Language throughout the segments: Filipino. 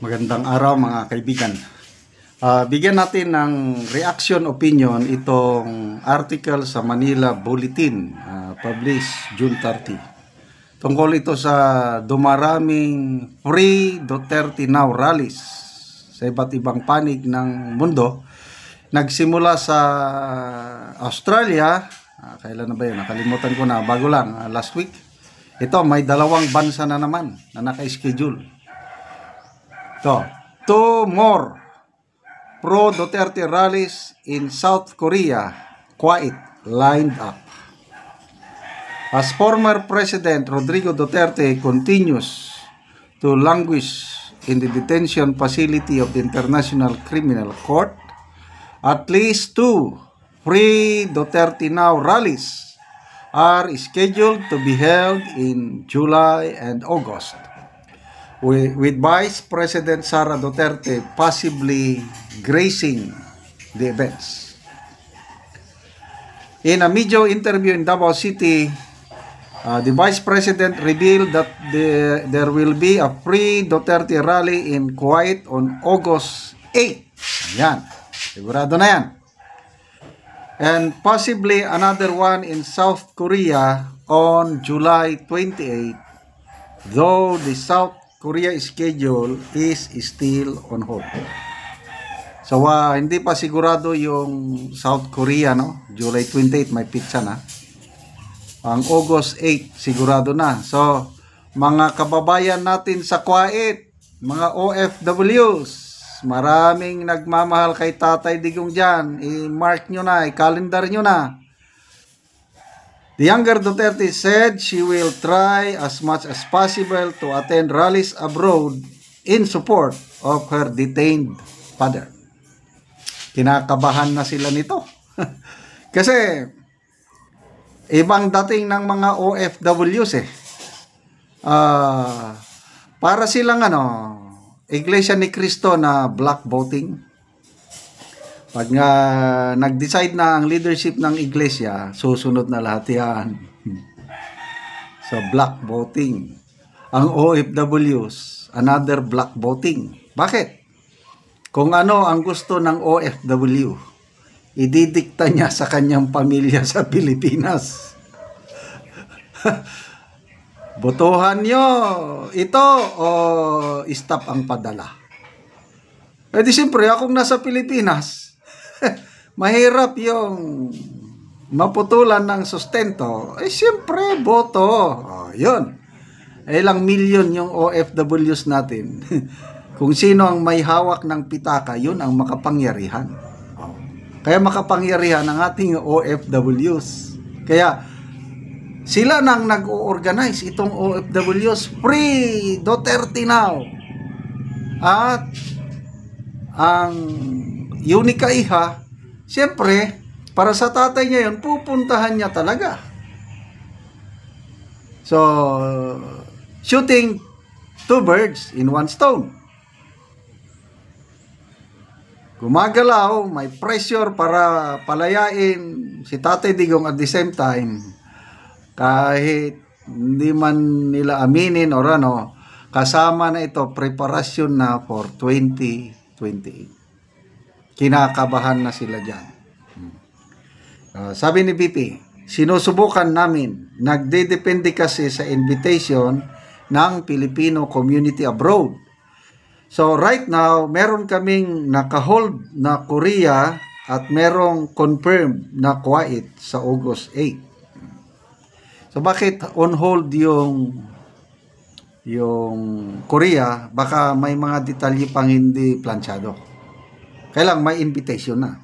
Magandang araw mga kaibigan. Bigyan natin ng reaction opinion itong article sa Manila Bulletin, published June 30. Tungkol ito sa dumaraming Free Duterte Now rallies sa iba't ibang panig ng mundo. Nagsimula sa Australia, kailan na ba yun? Nakalimutan ko na, bago lang, last week. Ito, may dalawang bansa na naman na naka-schedule. So, 2 more pro-Duterte rallies in South Korea, quiet, lined up. As former President Rodrigo Duterte continues to languish in the detention facility of the International Criminal Court, at least 2 Free Duterte Now rallies are scheduled to be held in July and August, with Vice President Sara Duterte possibly gracing the events. In a media interview in Davao City, the Vice President revealed that there will be a Free Duterte rally in Kuwait on August 8. Yan, sigurado na yan. And possibly another one in South Korea on July 28, though the South Korea schedule is still on hold. So hindi pa sigurado yung South Korea, no? July 28 may pizza na. Ang August 8 sigurado na. So mga kababayan natin sa Kuwait, mga OFWs, maraming nagmamahal kay Tatay Digong dyan. I-mark nyo na, i-calendar nyo na. The younger Duterte said she will try as much as possible to attend rallies abroad in support of her detained father. Kinakabahan na sila nito. Kasi ibang dating ng mga OFWs eh. Para silang Iglesia ni Cristo na black voting. Pag nga nag-decide na ang leadership ng iglesia, susunod na lahat yan. So, black voting. Ang OFWs, another black voting. Bakit? Kung ano ang gusto ng OFW, ididikta niya sa kanyang pamilya sa Pilipinas. Botohan nyo ito o stop ang padala. Eh di siyempre, akong nasa Pilipinas, mahirap yung maputulan ng sustento. Eh siyempre, boto. Yun. Ilang milyon yung OFWs natin. Kung sino ang may hawak ng pitaka, yun ang makapangyarihan. Kaya makapangyarihan ang ating OFWs. Kaya sila nang nag-o-organize itong OFWs, Free Duterte Now. At ang Unica Iha, siyempre, para sa tatay niya yun, pupuntahan niya talaga. So, shooting 2 birds in 1 stone. Gumagalaw, may pressure para palayain si Tatay Digong at the same time, kahit hindi man nila aminin or kasama na ito, preparasyon na for 2028. Kinakabahan na sila dyan. Sabi ni BP, sinusubukan namin, nagdedepende kasi sa invitation ng Filipino community abroad. So right now, meron kaming naka-hold na Korea at merong confirmed na Kuwait sa August 8. So bakit on hold yung Korea? Baka may mga detalye pang hindi planchado. Kailang may invitation na.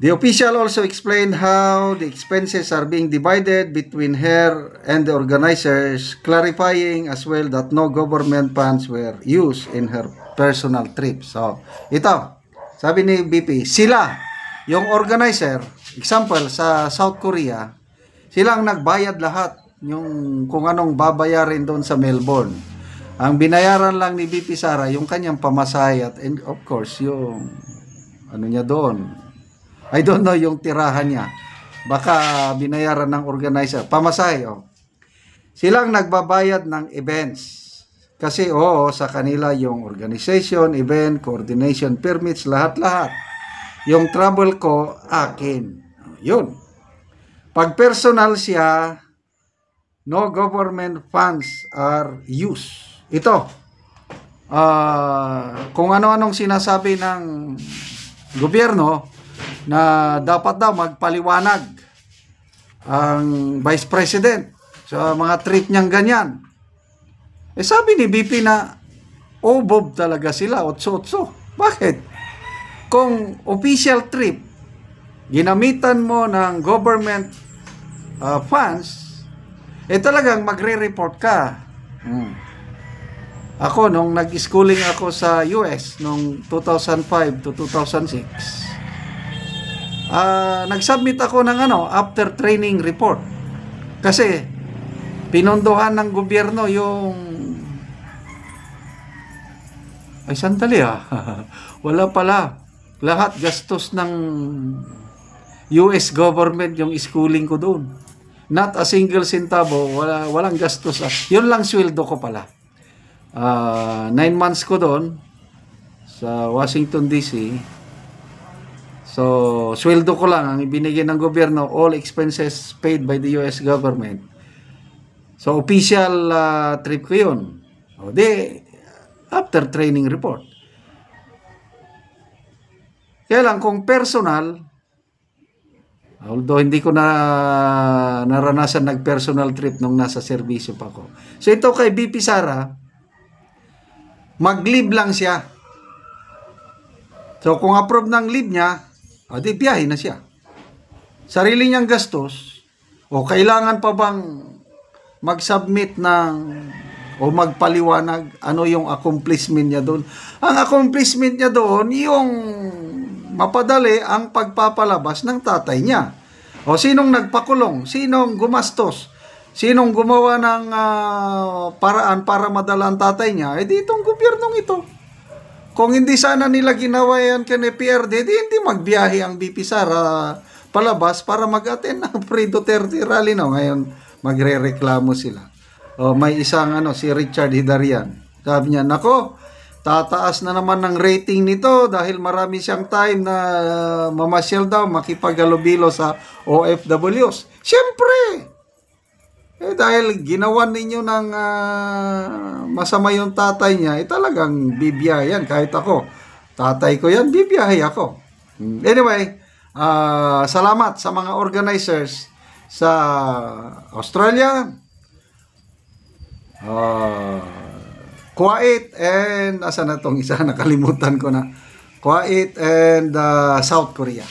The official also explained how the expenses are being divided between her and the organizers, clarifying as well that no government funds were used in her personal trips. So, ito, sabi ni BP, sila, yung organizer, example, sa South Korea, silang nagbayad lahat yung kung anong babayarin doon sa Melbourne. Ang binayaran lang ni BP Sara, yung kanyang pamasahe at and of course, yung niya doon. I don't know yung tirahan niya. Baka binayaran ng organizer. Pamasahe, Silang nagbabayad ng events. Kasi sa kanila yung organization, event, coordination, permits, lahat-lahat. Yung travel ko, akin. Yun. Pag personal siya, no government funds are used. Ito, kung ano-anong sinasabi ng gobyerno na dapat daw magpaliwanag ang Vice President sa mga trip niyang ganyan. Sabi ni BP na bob talaga sila, otso-otso. Bakit? Kung official trip, ginamitan mo ng government funds, talagang magre-report ka. Ako, nung nag-schooling ako sa US, nung 2005 to 2006, nag-submit ako ng after training report. Kasi, pinondohan ng gobyerno yung sandali wala pala. Lahat gastos ng US government yung schooling ko doon. Not a single centavo, walang gastos. Yun lang sweldo ko pala. 9 months ko doon sa Washington DC. So, sweldo ko lang ang ibinigay ng gobyerno, all expenses paid by the US government. So, official trip ko yun. After training report. Kaya lang, kung personal, although hindi ko na naranasan nag-personal trip nung nasa serbisyo pa ko. So, ito kay BP Sara, mag-leave lang siya. So, kung approve ng leave niya, biyahe na siya. Sarili niyang gastos, kailangan pa bang mag-submit ng o magpaliwanag ano yung accomplishment niya doon. Ang accomplishment niya doon, yung mapadali ang pagpapalabas ng tatay niya. Sinong nagpakulong? Sinong gumastos? Sinong gumawa ng paraan para madala ang tatay niya? Ditong gobyernong ito. Kung hindi sana nila ginawa yan kay PRD, hindi magbiyahe ang BP Sara palabas para mag-attend ng pre-Duterte rally. Ngayon, magre-reklamo sila. May isang si Richard Hidarian. Sabi niya, nako, tataas na naman ng rating nito dahil marami siyang time na mamasyal daw, makipaghalubilo sa OFWs. Siyempre! Dahil ginawa ninyo ng masama yung tatay niya, talagang bibiyahe yan. Kahit ako, tatay ko yan, bibiyahe ako. Anyway, salamat sa mga organizers sa Australia, Kuwait, and asa na tong isa, nakalimutan ko na. Kuwait and South Korea.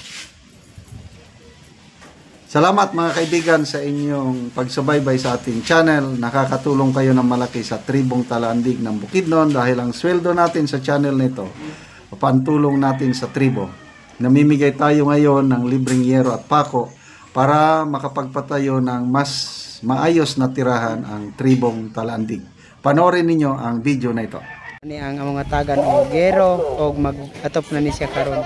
Salamat mga kaibigan sa inyong pagsubaybay sa ating channel. Nakakatulong kayo ng malaki sa Tribong Talandig ng Bukidnon dahil ang sweldo natin sa channel nito, pantulong natin sa tribo. Namimigay tayo ngayon ng libreng yero at pako para makapagpatayo ng mas maayos na tirahan ang Tribong Talandig. Panoorin ninyo ang video na ito. Ni ang mga tagan o gero o mag-atop na ni siya karon.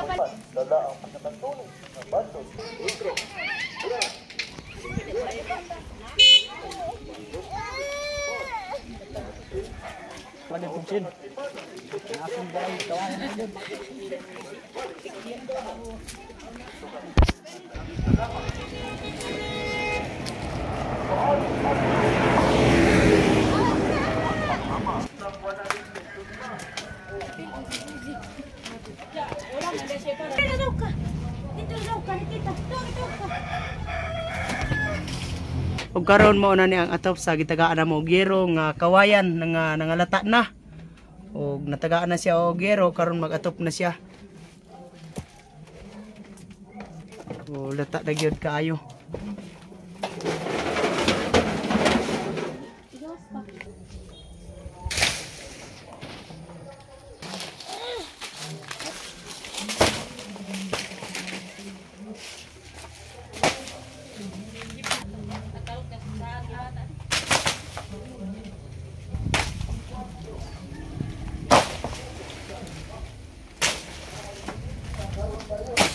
Ug karon mo na ni ang atop sa gitagaan na mo gero nga kawayan nga nangalata na. Og natagaan na siya og gero karon mag-atop na siya. O lata na gyud kaayo.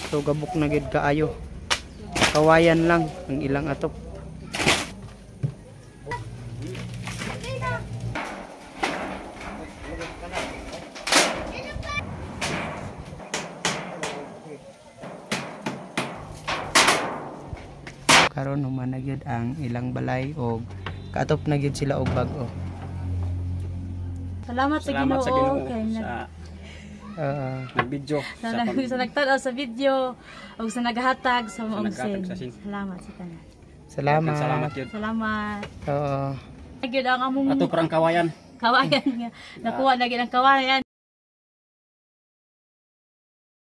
So gabok na gid kaayo. Kawayan lang ang ilang atop. karon human na gyud ang ilang balay og kaatop na gyud sila og bag-o. Salamat sa Salamat sa Ginoo Ginoo kay sa video sa nagtanaw sa video ug sa naghatag sa maong naghatag sa sin. sin. Salamat sa tanan. Salamat. Salamat yun. Salamat. Oo. Gyud ang among Ato parang kawayan. kawayan nga nakuha na gyud ang kawayan.